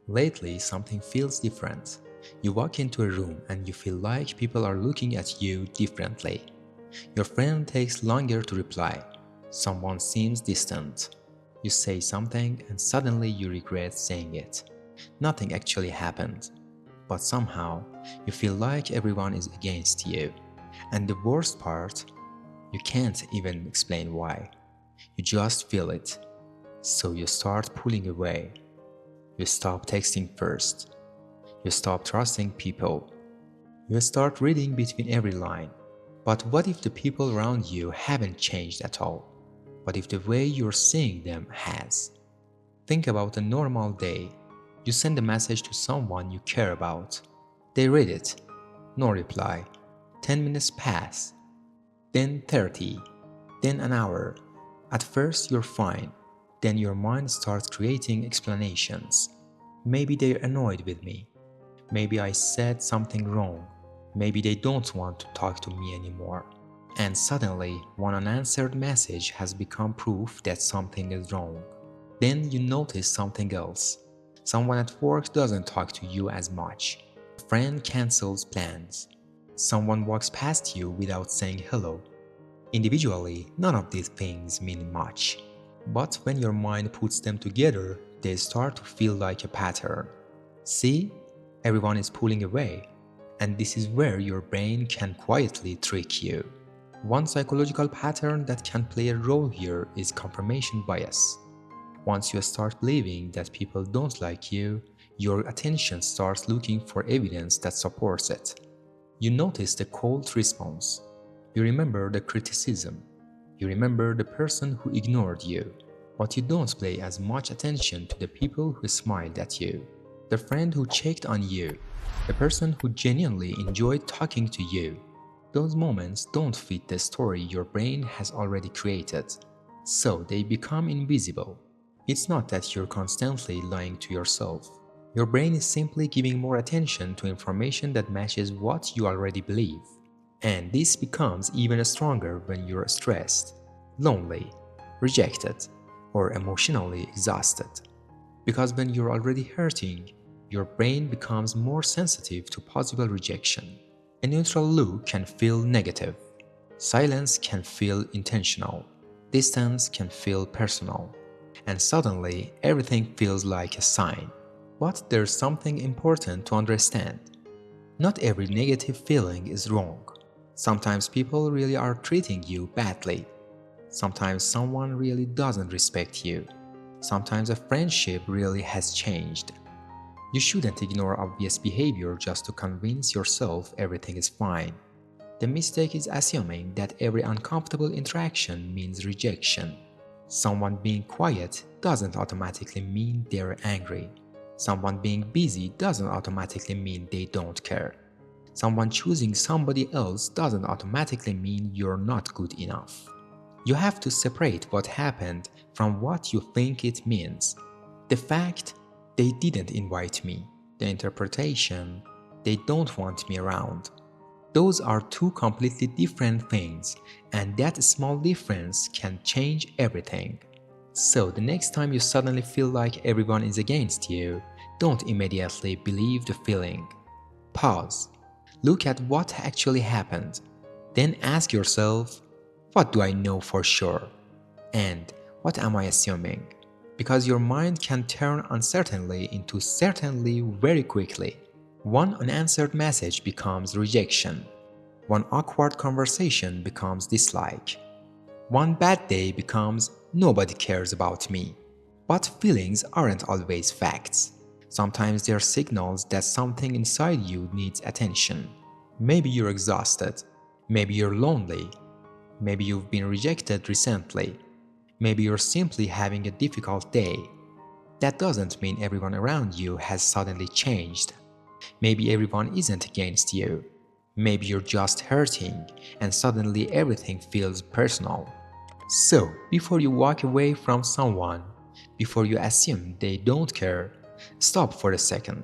Lately, something feels different. You walk into a room and you feel like people are looking at you differently. Your friend takes longer to reply. Someone seems distant. You say something and suddenly you regret saying it. Nothing actually happened, but somehow you feel like everyone is against you. And the worst part, you can't even explain why. You just feel it. So you start pulling away. You stop texting first. You stop trusting people. You start reading between every line. But what if the people around you haven't changed at all? What if the way you're seeing them has? Think about a normal day. You send a message to someone you care about. They read it. No reply. 10 minutes pass. Then 30. Then an hour. At first you're fine. Then your mind starts creating explanations. Maybe they're annoyed with me. Maybe I said something wrong. Maybe they don't want to talk to me anymore. And suddenly, one unanswered message has become proof that something is wrong. Then you notice something else. Someone at work doesn't talk to you as much. A friend cancels plans. Someone walks past you without saying hello. Individually, none of these things mean much. But when your mind puts them together, they start to feel like a pattern. See? Everyone is pulling away. And this is where your brain can quietly trick you. One psychological pattern that can play a role here is confirmation bias. Once you start believing that people don't like you, your attention starts looking for evidence that supports it. You notice the cold response. You remember the criticism. You remember the person who ignored you. But you don't pay as much attention to the people who smiled at you, the friend who checked on you, the person who genuinely enjoyed talking to you. Those moments don't fit the story your brain has already created, so they become invisible. It's not that you're constantly lying to yourself. Your brain is simply giving more attention to information that matches what you already believe. And this becomes even stronger when you're stressed, lonely, rejected, or emotionally exhausted. Because when you're already hurting, your brain becomes more sensitive to possible rejection. A neutral look can feel negative. Silence can feel intentional. Distance can feel personal. And suddenly, everything feels like a sign. But there's something important to understand. Not every negative feeling is wrong. Sometimes people really are treating you badly. Sometimes someone really doesn't respect you. Sometimes a friendship really has changed. You shouldn't ignore obvious behavior just to convince yourself everything is fine. The mistake is assuming that every uncomfortable interaction means rejection. Someone being quiet doesn't automatically mean they're angry. Someone being busy doesn't automatically mean they don't care. Someone choosing somebody else doesn't automatically mean you're not good enough. You have to separate what happened from what you think it means. The fact, they didn't invite me. The interpretation, they don't want me around. Those are two completely different things, and that small difference can change everything. So the next time you suddenly feel like everyone is against you, don't immediately believe the feeling. Pause. Look at what actually happened. Then ask yourself, what do I know for sure? And what am I assuming? Because your mind can turn uncertainty into certainly very quickly. One unanswered message becomes rejection. One awkward conversation becomes dislike. One bad day becomes nobody cares about me. But feelings aren't always facts. Sometimes they're signals that something inside you needs attention. Maybe you're exhausted. Maybe you're lonely. Maybe you've been rejected recently. Maybe you're simply having a difficult day. That doesn't mean everyone around you has suddenly changed. Maybe everyone isn't against you. Maybe you're just hurting and suddenly everything feels personal. So, before you walk away from someone, before you assume they don't care, stop for a second.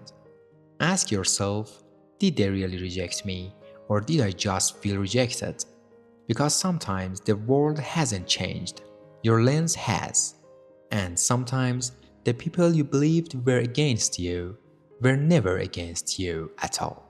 Ask yourself, did they really reject me, or did I just feel rejected? Because sometimes the world hasn't changed, your lens has. And sometimes The people you believed were against you were never against you at all.